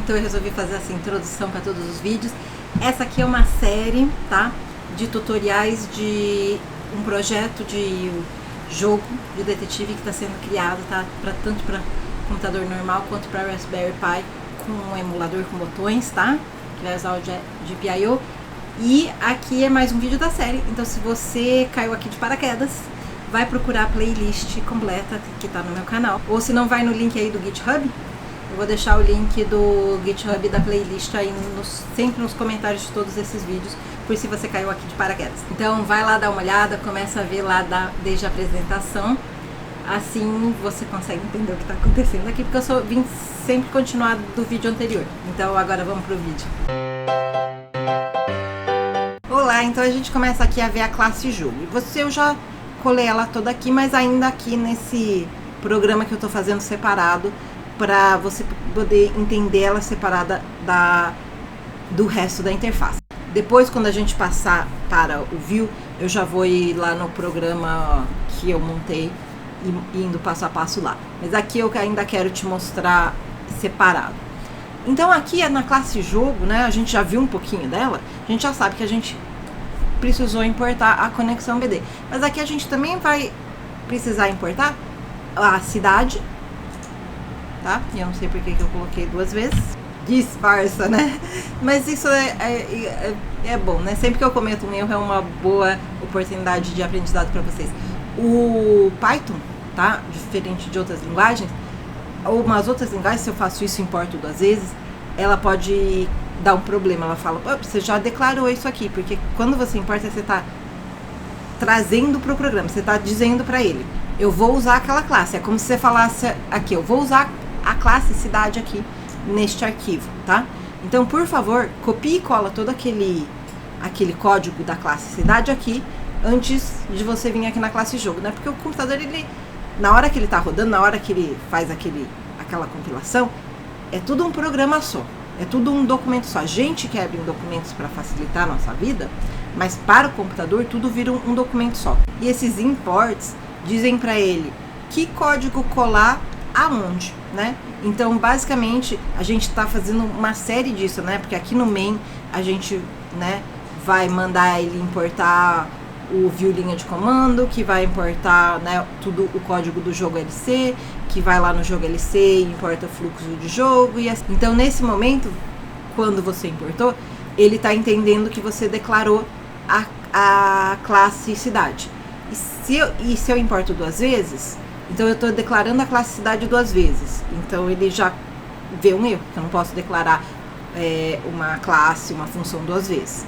então eu resolvi fazer essa introdução para todos os vídeos. Essa aqui é uma série, tá? De tutoriais de um projeto de jogo de detetive que está sendo criado, tá? Tanto para computador normal quanto para Raspberry Pi com um emulador com botões, tá? Que vai usar o GPIO. E aqui é mais um vídeo da série, então se você caiu aqui de paraquedas, vai procurar a playlist completa que tá no meu canal. Ou se não, vai no link aí do GitHub. Eu vou deixar o link do GitHub da playlist aí sempre nos comentários de todos esses vídeos, por se você caiu aqui de paraquedas. Então vai lá dar uma olhada, começa a ver lá desde a apresentação. Assim você consegue entender o que está acontecendo aqui, porque eu vim sempre continuar do vídeo anterior. Então agora vamos pro vídeo. Olá, então a gente começa aqui a ver a classe jogo. Eu já colei ela toda aqui, mas ainda aqui nesse programa que eu estou fazendo separado, para você poder entender ela separada do resto da interface. Depois, quando a gente passar para o View, eu já vou ir lá no programa que eu montei, indo passo a passo lá. Mas aqui eu ainda quero te mostrar separado. Então aqui é na classe jogo, né? A gente já viu um pouquinho dela, a gente já sabe que a gente precisou importar a conexão BD. Mas aqui a gente também vai precisar importar a cidade, tá? E eu não sei porque que eu coloquei duas vezes. Disfarça, né? Mas isso é bom, né? Sempre que eu cometo um erro é uma boa oportunidade de aprendizado para vocês. O Python, tá? Diferente de outras linguagens, ou umas outras linguagens, se eu faço isso e importo duas vezes, ela pode dar um problema. Ela fala, você já declarou isso aqui, porque quando você importa, você está trazendo para o programa, você está dizendo para ele, eu vou usar aquela classe. É como se você falasse aqui, eu vou usar a classe cidade aqui neste arquivo, tá? Então, por favor, copie e cola todo aquele código da classe cidade aqui antes de você vir aqui na classe jogo, né? Porque o computador, ele, na hora que ele tá rodando, na hora que ele faz aquela compilação, é tudo um programa só, é tudo um documento só. A gente quebra em documentos para facilitar a nossa vida, mas para o computador tudo vira um documento só. E esses imports dizem para ele que código colar aonde, né? Então, basicamente, a gente está fazendo uma série disso, né? Porque aqui no main a gente, né, vai mandar ele importar o view linha de comando, que vai importar, né, tudo o código do jogo LC, que vai lá no jogo LC e importa o fluxo de jogo e assim. Então, nesse momento, quando você importou, ele está entendendo que você declarou a classe cidade. E se eu importo duas vezes, então eu estou declarando a classe cidade duas vezes. Então ele já vê um erro, que eu não posso declarar uma classe, uma função duas vezes.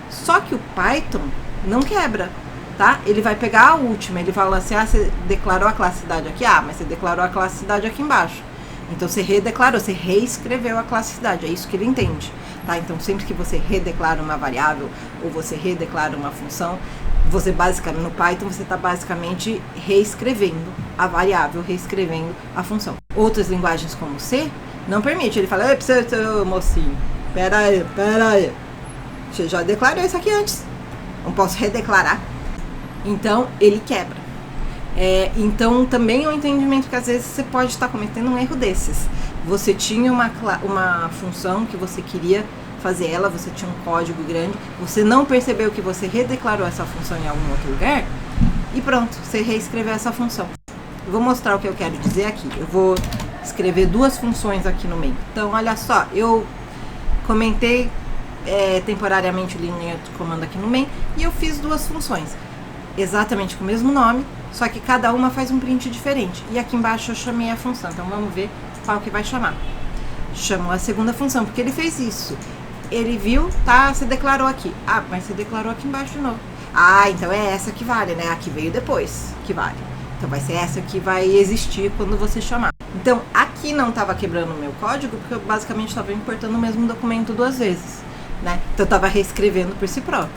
Só que o Python não quebra, tá? Ele vai pegar a última, ele fala assim, você declarou a classe cidade aqui? Mas você declarou a classe cidade aqui embaixo. Então você redeclarou, você reescreveu a classe cidade, é isso que ele entende, tá? Então sempre que você redeclara uma variável ou você redeclara uma função, você basicamente, no Python, você está basicamente reescrevendo a variável, reescrevendo a função. Outras linguagens como C, não permite. Ele fala, mocinho, pera aí. Você já declarou isso aqui antes. Não posso redeclarar. Então, ele quebra. Então, também é um entendimento que às vezes você pode estar cometendo um erro desses. Você tinha uma função que você queria fazer ela, você tinha um código grande, você não percebeu que você redeclarou essa função em algum outro lugar e pronto, você reescreveu essa função. Eu vou mostrar o que eu quero dizer aqui. Eu vou escrever duas funções aqui no meio. Então, olha só, eu comentei temporariamente linha de comando aqui no meio e eu fiz duas funções, exatamente com o mesmo nome, só que cada uma faz um print diferente. E aqui embaixo eu chamei a função, então vamos ver qual que vai chamar. Chamou a segunda função, porque ele fez isso. Ele viu, tá, você declarou aqui. Mas você declarou aqui embaixo de novo. Então é essa que vale, né? A que veio depois que vale. Então vai ser essa que vai existir quando você chamar. Então aqui não estava quebrando o meu código, porque eu basicamente estava importando o mesmo documento duas vezes, né? Então eu estava reescrevendo por si próprio.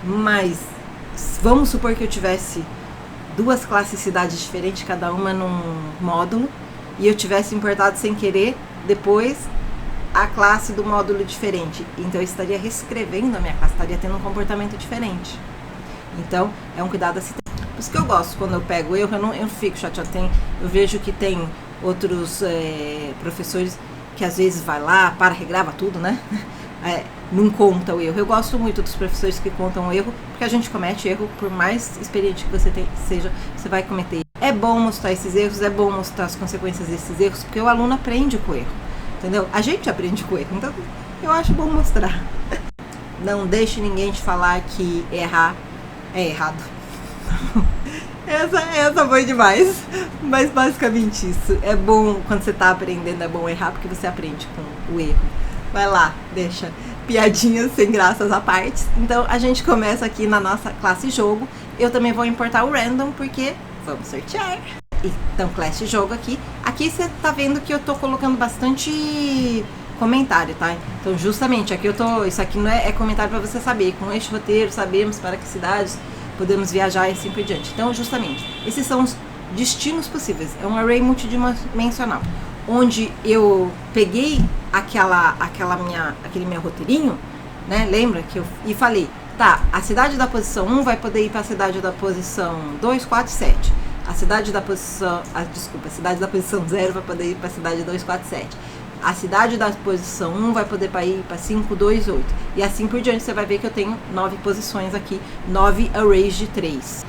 Mas vamos supor que eu tivesse duas classes cidades diferentes, cada uma num módulo, e eu tivesse importado sem querer depois a classe do módulo diferente. Então eu estaria reescrevendo a minha classe, estaria tendo um comportamento diferente. Então é um cuidado a se ter. Por isso que eu gosto, quando eu pego o erro, eu não fico chateado. Eu vejo que tem outros professores que às vezes vai lá, regrava tudo, né? Não conta o erro. Eu gosto muito dos professores que contam o erro, porque a gente comete erro, por mais experiente que você seja, você vai cometer. É bom mostrar esses erros, é bom mostrar as consequências desses erros, porque o aluno aprende com o erro, entendeu? A gente aprende com o erro, então eu acho bom mostrar. Não deixe ninguém te falar que errar é errado. Essa foi demais, mas basicamente isso. É bom, quando você tá aprendendo, é bom errar, porque você aprende com o erro. Vai lá, deixa piadinhas sem graças à parte. Então a gente começa aqui na nossa classe jogo. Eu também vou importar o random, porque vamos sortear. Então, classe jogo aqui. Aqui você tá vendo que eu tô colocando bastante comentário, tá? Então justamente aqui isso aqui não é comentário para você saber. Com este roteiro sabemos para que cidades podemos viajar e assim por diante. Então justamente, esses são os destinos possíveis. É um array multidimensional, onde eu peguei aquele meu roteirinho, né? Lembra que e falei, tá, a cidade da posição 1 vai poder ir para a cidade da posição 2, 4 e 7. A cidade da posição 0 vai poder ir para a cidade 2, 4 e 7. A cidade da posição 1 vai poder ir para 5, 2, 8. E assim por diante, você vai ver que eu tenho 9 posições aqui, 9 arrays de 3.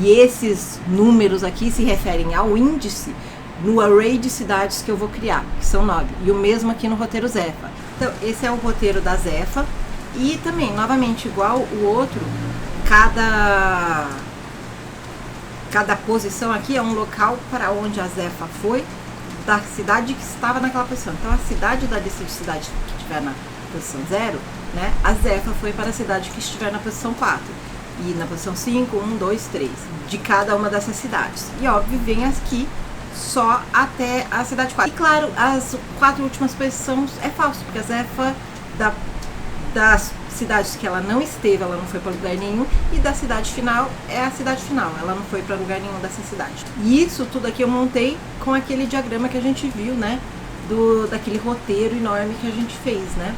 E esses números aqui se referem ao índice no array de cidades que eu vou criar, que são 9. E o mesmo aqui no roteiro Zefa. Então, esse é o roteiro da Zefa. E também, novamente, igual o outro, cada posição aqui é um local para onde a Zefa foi, da cidade que estava naquela posição. Então, a cidade da lista de cidades que estiver na posição 0, né, a Zefa foi para a cidade que estiver na posição 4. E na posição 5, 1, 2, 3, de cada uma dessas cidades. E, óbvio, vem aqui só até a cidade 4. E, claro, as 4 últimas posições é falso, porque a Zefa das cidades que ela não esteve, ela não foi para lugar nenhum, e da cidade final é a cidade final, ela não foi para lugar nenhum dessa cidade. E isso tudo aqui eu montei com aquele diagrama que a gente viu, né, daquele roteiro enorme que a gente fez, né.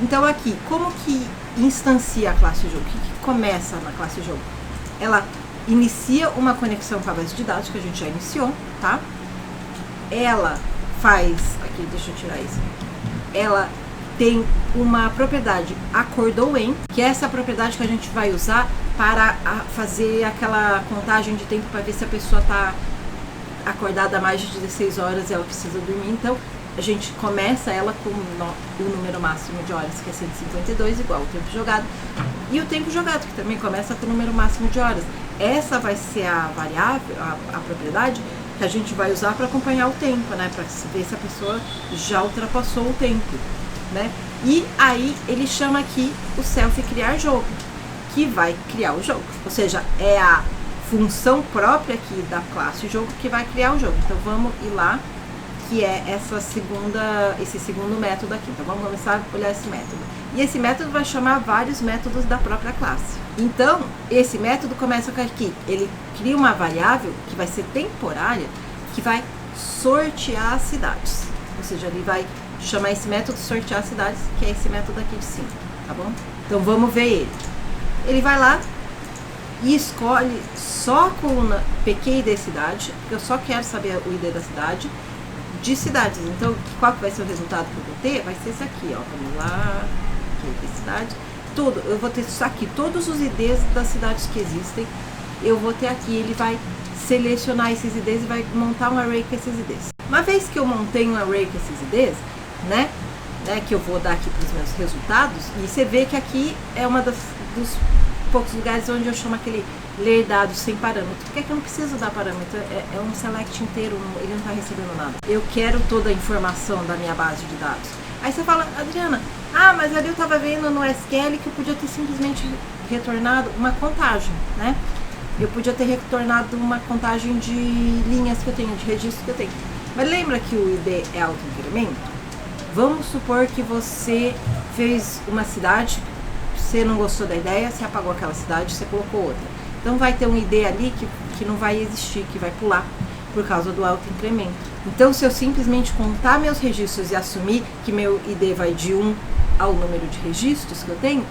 Então aqui, como que instancia a classe jogo? O que começa na classe jogo? Ela inicia uma conexão com a base de dados, que a gente já iniciou, tá? Ela faz, aqui deixa eu tirar isso, ela tem uma propriedade acordou em, que é essa propriedade que a gente vai usar para fazer aquela contagem de tempo para ver se a pessoa está acordada há mais de 16 horas e ela precisa dormir. Então a gente começa ela com o número máximo de horas, que é 152, igual o tempo jogado, e o tempo jogado, que também começa com o número máximo de horas. Essa vai ser a variável, a propriedade que a gente vai usar para acompanhar o tempo, né, para ver se a pessoa já ultrapassou o tempo, né? E aí ele chama aqui o self criar jogo, que vai criar o jogo, ou seja, é a função própria aqui da classe jogo que vai criar o jogo. Então vamos ir lá, que é esse segundo método aqui. Então vamos começar a olhar esse método. E esse método vai chamar vários métodos da própria classe. Então esse método começa com aqui, ele cria uma variável que vai ser temporária, que vai sortear as cidades, ou seja, ele vai chamar esse método sortear cidades, que é esse método aqui de cima, tá bom? Então vamos ver ele. Ele vai lá e escolhe só a coluna PQ ID cidade, porque eu só quero saber o ID da cidade, de cidades. Então, qual que vai ser o resultado que eu vou ter? Vai ser esse aqui, ó. Vamos lá, aqui, cidade. Tudo, eu vou ter isso aqui, todos os IDs das cidades que existem, eu vou ter aqui, ele vai selecionar esses IDs e vai montar um array com esses IDs. Uma vez que eu montei um array com esses IDs, né, que eu vou dar aqui para os meus resultados, e você vê que aqui é uma dos poucos lugares onde eu chamo aquele ler dados sem parâmetro, porque é que eu não preciso dar parâmetro, é um select inteiro, ele não está recebendo nada. Eu quero toda a informação da minha base de dados. Aí você fala, Adriana, mas ali eu estava vendo no SQL que eu podia ter simplesmente retornado uma contagem, né? Eu podia ter retornado uma contagem de linhas que eu tenho, de registros que eu tenho. Mas lembra que o ID é auto-incremento? Vamos supor que você fez uma cidade, você não gostou da ideia, você apagou aquela cidade, você colocou outra. Então vai ter um ID ali que não vai existir, que vai pular por causa do auto-incremento. Então se eu simplesmente contar meus registros e assumir que meu ID vai de 1 ao número de registros que eu tenho,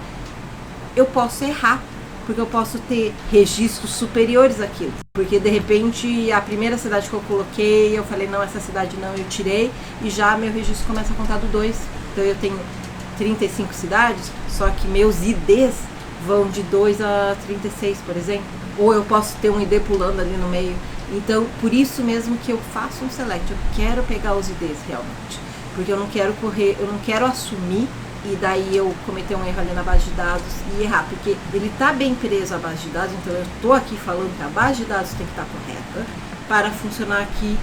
eu posso errar, porque eu posso ter registros superiores àquilo. Porque de repente a primeira cidade que eu coloquei, eu falei, não, essa cidade não, eu tirei, e já meu registro começa a contar do 2. Então eu tenho 35 cidades, só que meus IDs vão de 2 a 36, por exemplo. Ou eu posso ter um ID pulando ali no meio. Então, por isso mesmo que eu faço um select, eu quero pegar os IDs realmente. Porque eu não quero correr, eu não quero assumir e daí eu cometer um erro ali na base de dados e errar, porque ele está bem preso à base de dados, então eu estou aqui falando que a base de dados tem que estar correta para funcionar aqui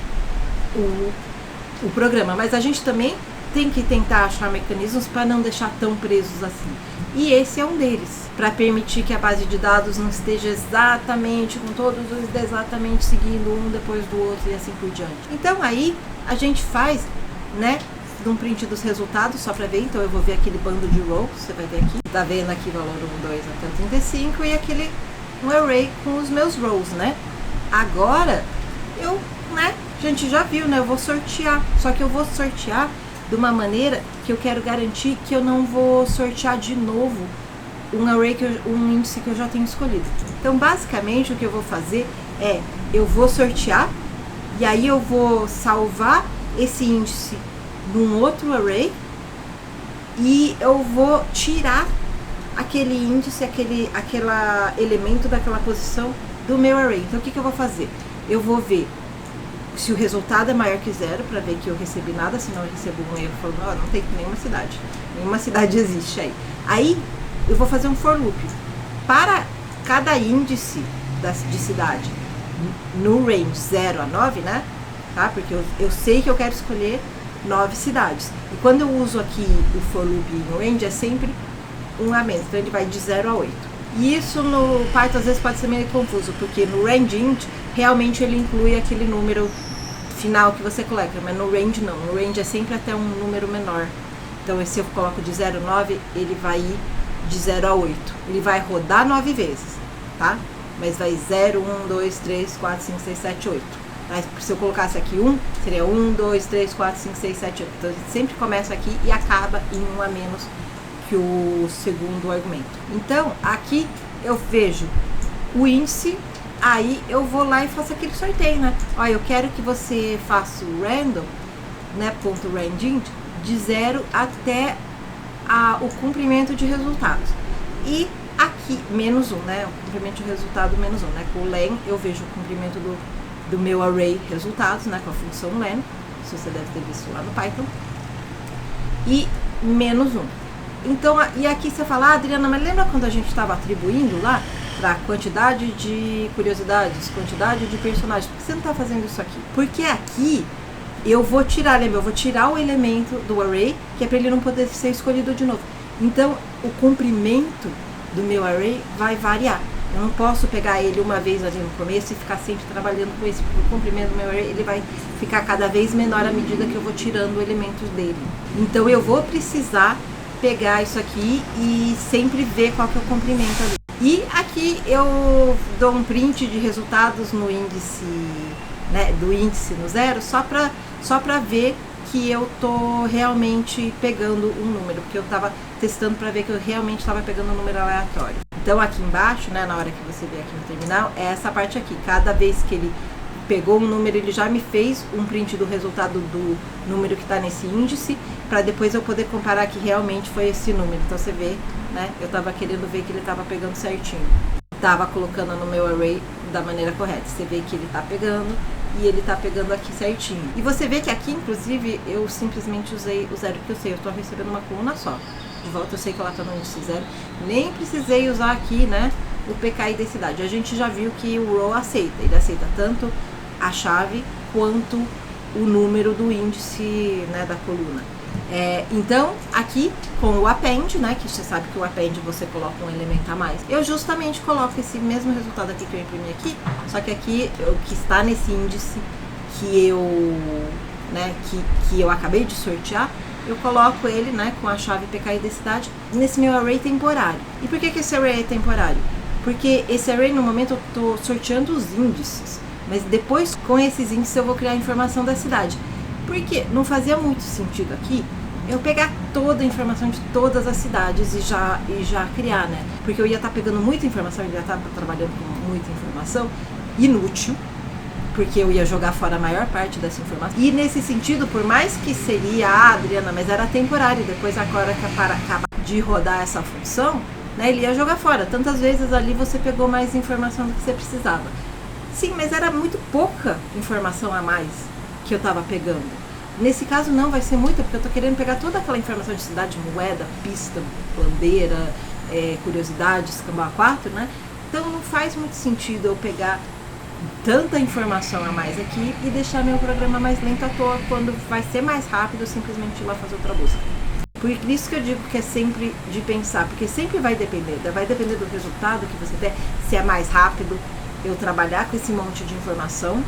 o programa. Mas a gente também tem que tentar achar mecanismos para não deixar tão presos assim. E esse é um deles, para permitir que a base de dados não esteja exatamente, com todos os exatamente seguindo um depois do outro e assim por diante. Então aí a gente faz, né, um print dos resultados só para ver. Então eu vou ver aquele bando de rows, você vai ver aqui, tá vendo aqui valor 1, 2 até 35 e aquele um array com os meus rows, né? Agora eu, né, a gente já viu, né, eu vou sortear, só que eu vou sortear de uma maneira que eu quero garantir que eu não vou sortear de novo um array, um índice que eu já tenho escolhido. Então basicamente o que eu vou fazer é, eu vou sortear e aí eu vou salvar esse índice num outro array e eu vou tirar aquele índice, aquele elemento daquela posição do meu array. Então o que eu vou fazer? Eu vou ver se o resultado é maior que 0, para ver que eu recebi nada, senão eu recebo um erro falando, oh, não tem nenhuma cidade existe aí. Aí eu vou fazer um for loop para cada índice de cidade no range 0 a 9, né? Tá? Porque eu sei que eu quero escolher 9 cidades. E quando eu uso aqui o for loop no range, é sempre um a menos, então ele vai de 0 a 8. E isso no Python às vezes pode ser meio confuso, porque no range int realmente ele inclui aquele número final que você coloca, mas no range não. No range é sempre até um número menor. Então se eu coloco de 0 a 9, ele vai ir de 0 a 8. Ele vai rodar 9 vezes, tá? Mas vai 0, 1, 2, 3, 4, 5, 6, 7, 8. Tá? Se eu colocasse aqui 1, seria 1, 2, 3, 4, 5, 6, 7, 8. Então a gente sempre começa aqui e acaba em 1 a menos que o segundo argumento. Então aqui eu vejo o índice, aí eu vou lá e faço aquele sorteio, né? Olha, eu quero que você faça o random, né, ponto randint, de 0 até o comprimento de resultados. E aqui, menos 1, né? O comprimento de resultado menos 1, né? Com o len eu vejo o comprimento do meu array resultados, né? Com a função len, isso você deve ter visto lá no Python. E menos 1. Então, e aqui você fala, ah, Adriana, mas lembra quando a gente estava atribuindo lá para quantidade de curiosidades, quantidade de personagens? Por que você não está fazendo isso aqui? Porque aqui eu vou tirar, lembra? Eu vou tirar o elemento do array, que é para ele não poder ser escolhido de novo. Então, o comprimento do meu array vai variar. Eu não posso pegar ele uma vez ali no começo e ficar sempre trabalhando com esse, porque o comprimento do meu array ele vai ficar cada vez menor à medida que eu vou tirando elementos dele. Então, eu vou precisar pegar isso aqui e sempre ver qual que é o comprimento ali. E aqui eu dou um print de resultados no índice, né, do índice no 0, só para ver que eu tô realmente pegando um número, porque eu estava testando para ver que eu realmente estava pegando um número aleatório. Então aqui embaixo, né, na hora que você vê aqui no terminal, é essa parte aqui. Cada vez que ele pegou um número, ele já me fez um print do resultado do número que está nesse índice, para depois eu poder comparar que realmente foi esse número. Então você vê, né, eu estava querendo ver que ele estava pegando certinho. Estava colocando no meu array da maneira correta. Você vê que ele está pegando e ele está pegando aqui certinho. E você vê que aqui, inclusive, eu simplesmente usei o 0, porque eu sei, eu estou recebendo uma coluna só. De volta eu sei que ela está no índice 0. Nem precisei usar aqui, né, o PKI densidade. A gente já viu que o row aceita. Ele aceita tanto a chave quanto o número do índice, né, da coluna. Então, aqui com o append, né, que você sabe que o append você coloca um elemento a mais, eu justamente coloco esse mesmo resultado aqui que eu imprimi aqui, só que aqui o que está nesse índice que eu, né, que eu acabei de sortear, eu coloco ele, né, com a chave PKI densidade nesse meu array temporário. E por que esse array é temporário? Porque esse array no momento eu estou sorteando os índices, mas depois com esses índices eu vou criar a informação da cidade. Porque não fazia muito sentido aqui eu pegar toda a informação de todas as cidades e já criar, né? Porque eu ia estar pegando muita informação, eu ia estar trabalhando com muita informação inútil, porque eu ia jogar fora a maior parte dessa informação. E nesse sentido, por mais que seria, Adriana, mas era temporário, depois agora que acaba de rodar essa função, né, ele ia jogar fora. Tantas vezes ali você pegou mais informação do que você precisava. Sim, mas era muito pouca informação a mais que eu estava pegando. Nesse caso não, vai ser muita, porque eu estou querendo pegar toda aquela informação de cidade, moeda, pista, bandeira, curiosidades, Cambau 4, né? Então não faz muito sentido eu pegar tanta informação a mais aqui e deixar meu programa mais lento à toa, quando vai ser mais rápido eu simplesmente ir lá fazer outra busca. Por isso que eu digo que é sempre de pensar, porque sempre vai depender do resultado que você tem, se é mais rápido eu trabalhar com esse monte de informação,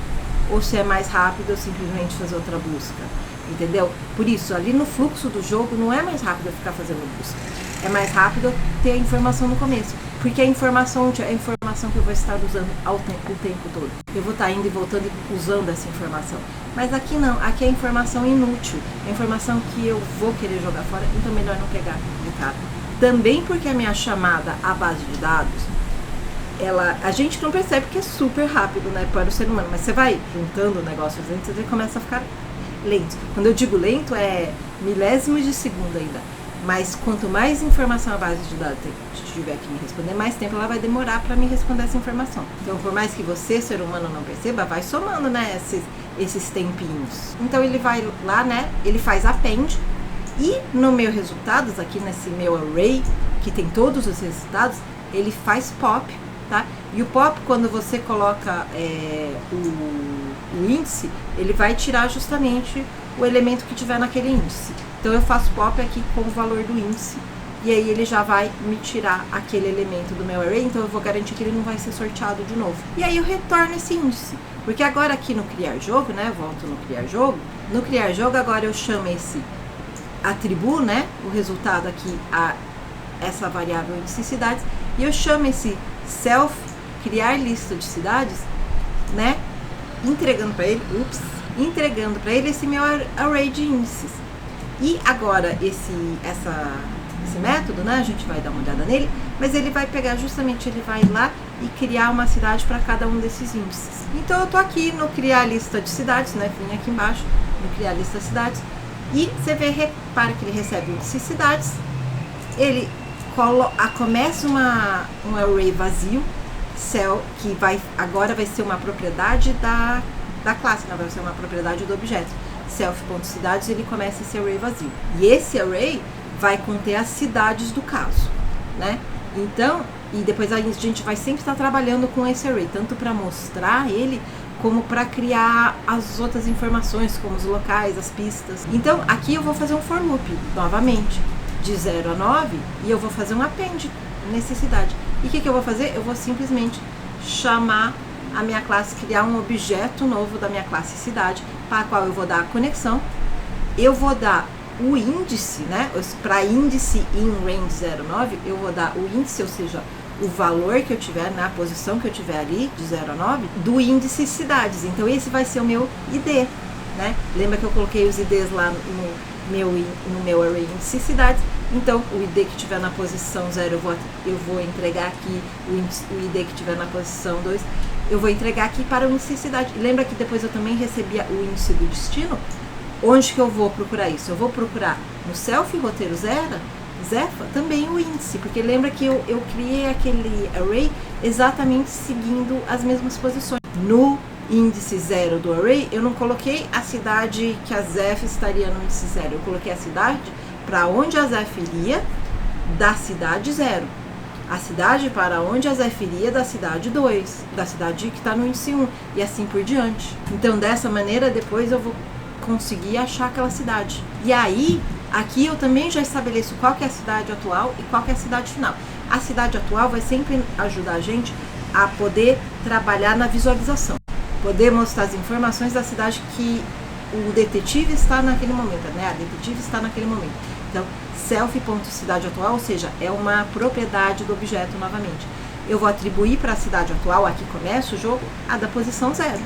ou se é mais rápido eu simplesmente fazer outra busca, entendeu? Por isso, ali no fluxo do jogo não é mais rápido eu ficar fazendo busca, é mais rápido eu ter a informação no começo, porque a informação é a informação que eu vou estar usando o tempo todo. Eu vou estar indo e voltando e usando essa informação. Mas aqui não, aqui é informação inútil, é informação que eu vou querer jogar fora, então melhor não pegar de cara. Também porque a minha chamada à base de dados, a gente não percebe que é super rápido, né, para o ser humano, mas você vai juntando negócios dentro, você começa a ficar lento. Quando eu digo lento, é milésimos de segundo ainda. Mas quanto mais informação a base de dados tiver que me responder, mais tempo ela vai demorar para me responder essa informação. Então, por mais que você, ser humano, não perceba, vai somando, né, esses tempinhos. Então ele vai lá, né, ele faz append, e no meu resultados, aqui nesse meu array, que tem todos os resultados, ele faz pop, tá? E o pop, quando você coloca o índice, ele vai tirar justamente o elemento que tiver naquele índice. Então eu faço pop aqui com o valor do índice, e aí ele já vai me tirar aquele elemento do meu array, então eu vou garantir que ele não vai ser sorteado de novo. E aí eu retorno esse índice, porque agora aqui no criar jogo, né, volto no criar jogo, agora eu chamo esse atributo, né, o resultado aqui a essa variável índice de cidades, e eu chamo esse self criar lista de cidades, né, entregando para ele esse meu array de índices. E agora esse método, né, a gente vai dar uma olhada nele, mas ele vai pegar justamente, ele vai lá e criar uma cidade para cada um desses índices. Então eu tô aqui no criar lista de cidades, né, vim aqui embaixo no criar lista de cidades, e você repara que ele recebe o índice de cidades, ele começa um array vazio, cell, que agora vai ser uma propriedade da classe, né, vai ser uma propriedade do objeto. Self.cidades, ele começa esse array vazio. E esse array vai conter as cidades do caso, né? Então, e depois a gente vai sempre estar trabalhando com esse array, tanto para mostrar ele, como para criar as outras informações, como os locais, as pistas. Então, aqui eu vou fazer um for loop, novamente, de 0 a 9, e eu vou fazer um append, necessidade. E o que eu vou fazer? Eu vou simplesmente chamar a minha classe, criar um objeto novo da minha classe cidade, para a qual eu vou dar a conexão, eu vou dar o índice, né, para índice in range 09, eu vou dar o índice, ou seja, o valor que eu tiver, na posição que eu tiver ali, de 0 a 9, do índice cidades. Então esse vai ser o meu ID, né? Lembra que eu coloquei os IDs lá no meu array índice cidades? Então o ID que tiver na posição 0 eu vou entregar aqui, o ID que tiver na posição 2 eu vou entregar aqui para o índice de cidade. Lembra que depois eu também recebia o índice do destino? Onde que eu vou procurar isso? Eu vou procurar no self roteiro Zefa também o índice, porque lembra que eu criei aquele array exatamente seguindo as mesmas posições. No índice 0 do array, eu não coloquei a cidade que a Zef estaria no índice 0, eu coloquei a cidade para onde a Zef iria da cidade 0. A cidade para onde a Zef iria da cidade 2, da cidade que está no índice 1, e assim por diante. Então, dessa maneira, depois eu vou conseguir achar aquela cidade. E aí, aqui eu também já estabeleço qual que é a cidade atual e qual que é a cidade final. A cidade atual vai sempre ajudar a gente a poder trabalhar na visualização, poder mostrar as informações da cidade que o detetive está naquele momento, né? A detetive está naquele momento. Então, self.cidade atual, ou seja, é uma propriedade do objeto novamente. Eu vou atribuir para a cidade atual, aqui começa o jogo, a da posição 0.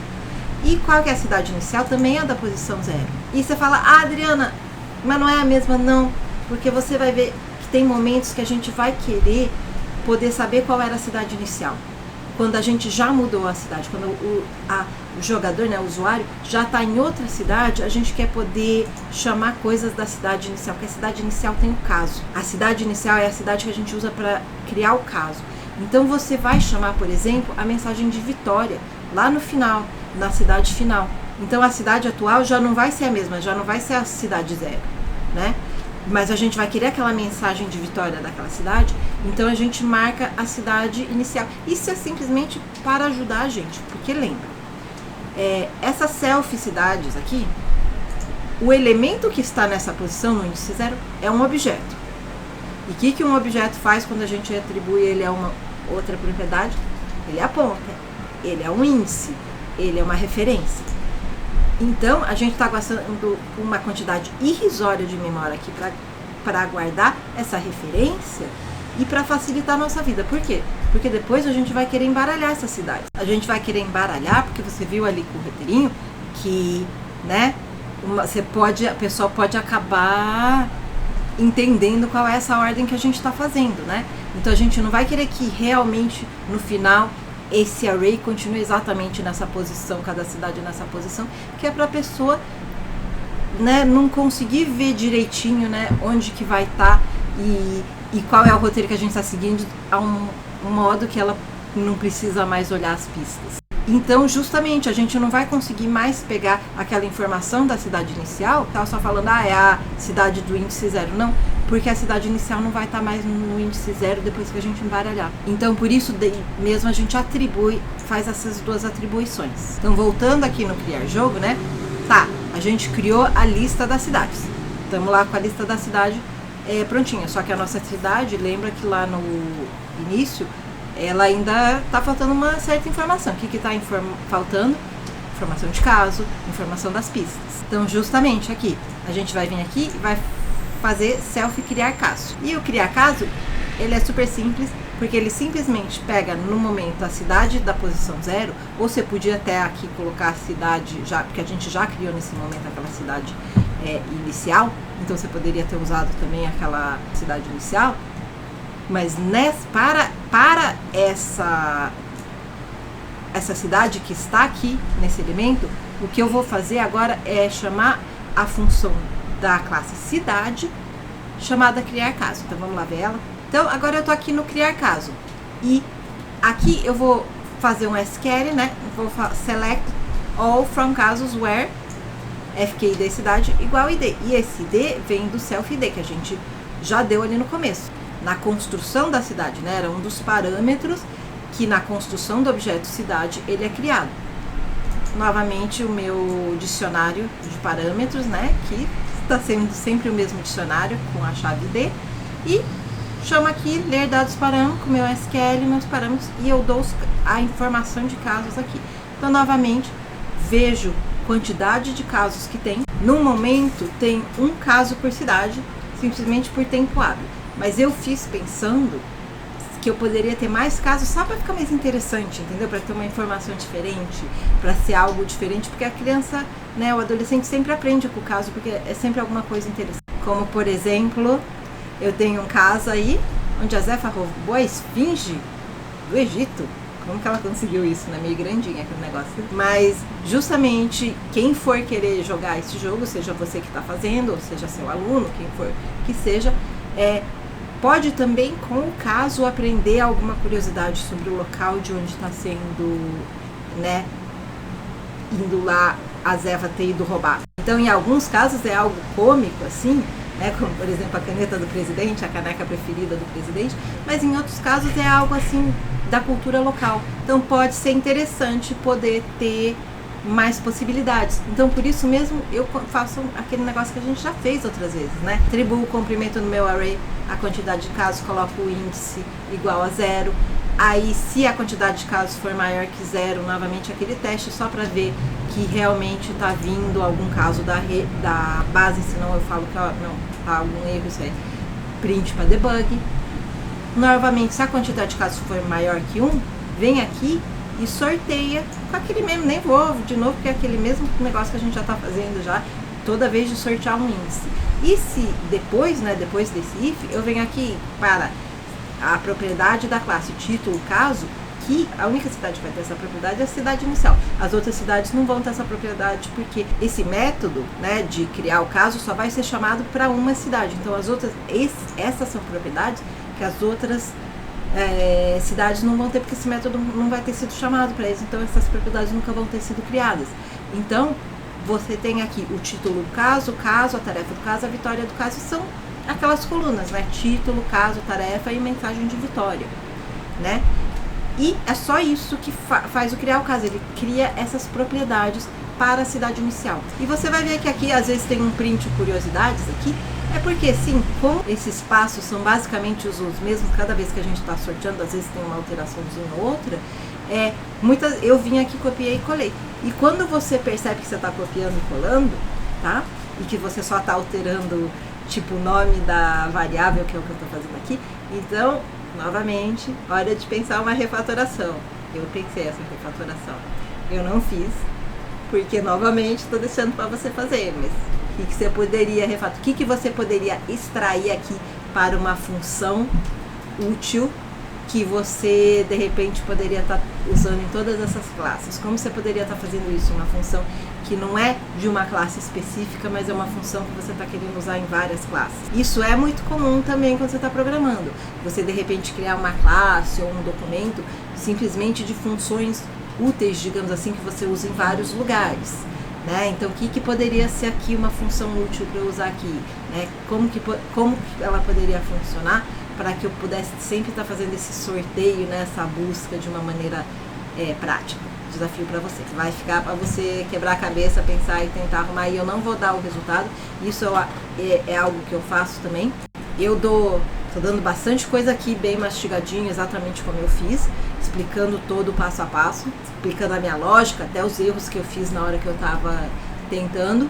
E qual que é a cidade inicial? Também é a da posição 0. E você fala, Adriana, Mas não é a mesma não, porque você vai ver que tem momentos que a gente vai querer poder saber qual era a cidade inicial. Quando a gente já mudou a cidade, quando o jogador, né, o usuário, já está em outra cidade, a gente quer poder chamar coisas da cidade inicial, porque a cidade inicial tem o caso. A cidade inicial é a cidade que a gente usa para criar o caso. Então você vai chamar, por exemplo, a mensagem de vitória, lá no final, na cidade final. Então a cidade atual já não vai ser a mesma, já não vai ser a cidade zero, né? Mas a gente vai querer aquela mensagem de vitória daquela cidade, então a gente marca a cidade inicial. Isso é simplesmente para ajudar a gente, porque lembra, essas self-cidades aqui, o elemento que está nessa posição no índice 0 é um objeto. E o que um objeto faz quando a gente atribui ele a uma outra propriedade? Ele aponta, ele é um índice, ele é uma referência. Então, a gente está gastando uma quantidade irrisória de memória aqui para guardar essa referência e para facilitar a nossa vida. Por quê? Porque depois a gente vai querer embaralhar essa cidade. A gente vai querer embaralhar, porque você viu ali com o roteirinho que, né, a pessoa pode acabar entendendo qual é essa ordem que a gente está fazendo, né? Então a gente não vai querer que realmente no final esse array continue exatamente nessa posição, cada cidade nessa posição, que é para a pessoa, né, não conseguir ver direitinho, né, onde que vai estar e qual é o roteiro que a gente está seguindo, a um modo que ela não precisa mais olhar as pistas. Então, justamente, a gente não vai conseguir mais pegar aquela informação da cidade inicial, tá só falando, é a cidade do índice 0, não, porque a cidade inicial não vai estar mais no índice 0 depois que a gente embaralhar. Então, por isso mesmo a gente faz essas duas atribuições. Então, voltando aqui no criar jogo, né, a gente criou a lista das cidades. Estamos lá com a lista da cidade prontinha, só que a nossa cidade, lembra que lá no início, ela ainda está faltando uma certa informação. O que está faltando? Informação de caso, informação das pistas. Então, justamente aqui, a gente vai vir aqui e vai fazer criar caso. E o criar caso, ele é super simples, porque ele simplesmente pega no momento a cidade da posição 0, ou você podia até aqui colocar a cidade, porque a gente já criou nesse momento aquela cidade inicial, então você poderia ter usado também aquela cidade inicial. Mas para essa cidade que está aqui nesse elemento, o que eu vou fazer agora é chamar a função da classe cidade chamada criar caso. Então vamos lá ver ela. Então agora eu estou aqui no criar caso e aqui eu vou fazer um square, né? Vou select all from casos where fkid cidade igual id, e esse id vem do self id que a gente já deu ali no começo. Na construção da cidade, né? Era um dos parâmetros que na construção do objeto cidade ele é criado. Novamente o meu dicionário de parâmetros, né? Que está sendo sempre o mesmo dicionário com a chave D. E chamo aqui ler dados parâmetros com meu SQL, meus parâmetros, e eu dou a informação de casos aqui. Então novamente vejo quantidade de casos que tem. No momento tem um caso por cidade, simplesmente por tempo hábil. Mas eu fiz pensando que eu poderia ter mais casos só para ficar mais interessante, entendeu? Para ter uma informação diferente, para ser algo diferente, porque a criança, né, o adolescente sempre aprende com o caso, porque é sempre alguma coisa interessante. Como, por exemplo, eu tenho um caso aí, onde a Zefa roubou a esfinge do Egito. Como que ela conseguiu isso, né? Meio grandinha aquele negócio. Mas, justamente, quem for querer jogar esse jogo, seja você que está fazendo, ou seja seu aluno, quem for que seja, pode também, com o caso, aprender alguma curiosidade sobre o local de onde está sendo, né, indo lá a Zefa ter ido roubar. Então, em alguns casos é algo cômico, assim, né, como, por exemplo, a caneta do presidente, a caneca preferida do presidente, mas em outros casos é algo, assim, da cultura local. Então, pode ser interessante poder ter mais possibilidades. Então, por isso mesmo, eu faço aquele negócio que a gente já fez outras vezes, né? Atribuo o comprimento no meu array, a quantidade de casos, coloco o índice igual a 0. Aí, se a quantidade de casos for maior que 0, novamente aquele teste só para ver que realmente está vindo algum caso da base, senão eu falo que não, tá algum erro, isso aí. Print para debug. Novamente, se a quantidade de casos for maior que 1, vem aqui e sorteia com aquele mesmo, nem vou de novo, porque é aquele mesmo negócio que a gente já está fazendo já, toda vez de sortear um índice. E se depois, né, depois desse if, eu venho aqui para a propriedade da classe título caso, que a única cidade que vai ter essa propriedade é a cidade inicial. As outras cidades não vão ter essa propriedade porque esse método, né, de criar o caso só vai ser chamado para uma cidade. Então as outras, essas são propriedades que as outras cidades não vão ter, porque esse método não vai ter sido chamado para eles. Então essas propriedades nunca vão ter sido criadas. Então você tem aqui o título do caso, a tarefa do caso, a vitória do caso, são aquelas colunas, né? Título, caso, tarefa e mensagem de vitória, né? E é só isso que faz o criar o caso, ele cria essas propriedades para a cidade inicial. E você vai ver que aqui às vezes tem um print curiosidades aqui, é porque sim, como esses passos são basicamente os mesmos, cada vez que a gente está sorteando, às vezes tem uma alteraçãozinha ou outra, eu vim aqui, copiei e colei. E quando você percebe que você está copiando e colando, tá? E que você só está alterando tipo o nome da variável, que é o que eu estou fazendo aqui, então, novamente, hora de pensar uma refatoração. Eu pensei essa refatoração. Eu não fiz, porque novamente estou deixando para você fazer, mas o que você poderia refatorar? O que você poderia extrair aqui para uma função útil que você de repente poderia estar usando em todas essas classes? Como você poderia estar fazendo isso? Uma função que não é de uma classe específica, mas é uma função que você está querendo usar em várias classes. Isso é muito comum também quando você está programando. Você de repente criar uma classe ou um documento simplesmente de funções úteis, digamos assim, que você usa em vários lugares, né? Então, o que poderia ser aqui uma função útil para eu usar aqui, né? Como que ela poderia funcionar para que eu pudesse sempre estar fazendo esse sorteio, né? Essa busca de uma maneira prática. Desafio para você. Vai ficar para você quebrar a cabeça, pensar e tentar arrumar. E eu não vou dar o resultado. Isso é algo que eu faço também. Tô dando bastante coisa aqui, bem mastigadinho, exatamente como eu fiz, explicando todo o passo a passo, explicando a minha lógica, até os erros que eu fiz na hora que eu estava tentando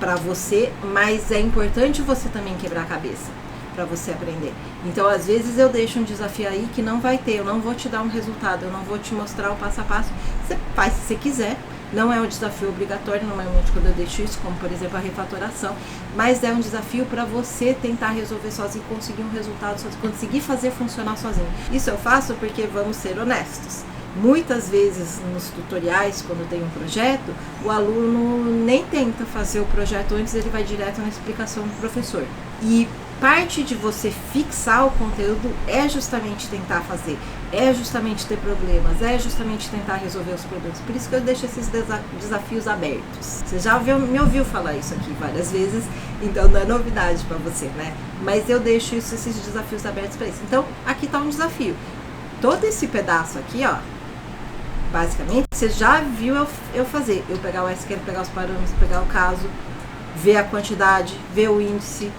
para você, mas é importante você também quebrar a cabeça para você aprender. Então, às vezes eu deixo um desafio aí que não vai ter, eu não vou te dar um resultado, eu não vou te mostrar o passo a passo. Você faz se você quiser, não é um desafio obrigatório, normalmente quando eu deixo isso, como por exemplo a refatoração, mas é um desafio para você tentar resolver sozinho, conseguir um resultado sozinho, conseguir fazer funcionar sozinho. Isso eu faço porque, vamos ser honestos, muitas vezes nos tutoriais, quando tem um projeto, o aluno nem tenta fazer o projeto antes, ele vai direto na explicação do professor. E parte de você fixar o conteúdo é justamente tentar fazer, é justamente ter problemas, é justamente tentar resolver os problemas. Por isso que eu deixo esses desafios abertos. Você já me ouviu falar isso aqui várias vezes, então não é novidade para você, né? Mas eu deixo esses desafios abertos para isso. Então, aqui está um desafio. Todo esse pedaço aqui, ó, basicamente, você já viu eu fazer. Eu pegar o SQL, pegar os parâmetros, pegar o caso, ver a quantidade, ver o índice,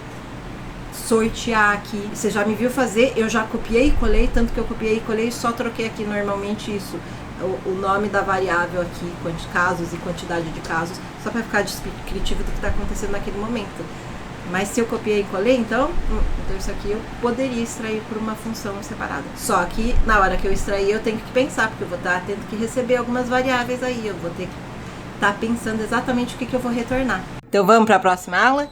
sortear aqui. Você já me viu fazer, eu já copiei e colei, tanto que eu copiei e colei, só troquei aqui normalmente isso, o nome da variável aqui, casos e quantidade de casos, só para ficar descritivo do que está acontecendo naquele momento. Mas se eu copiei e colei, então isso aqui eu poderia extrair por uma função separada. Só que na hora que eu extrair eu tenho que pensar, porque eu vou estar tendo que receber algumas variáveis aí, eu vou ter que estar pensando exatamente o que eu vou retornar. Então vamos para a próxima aula?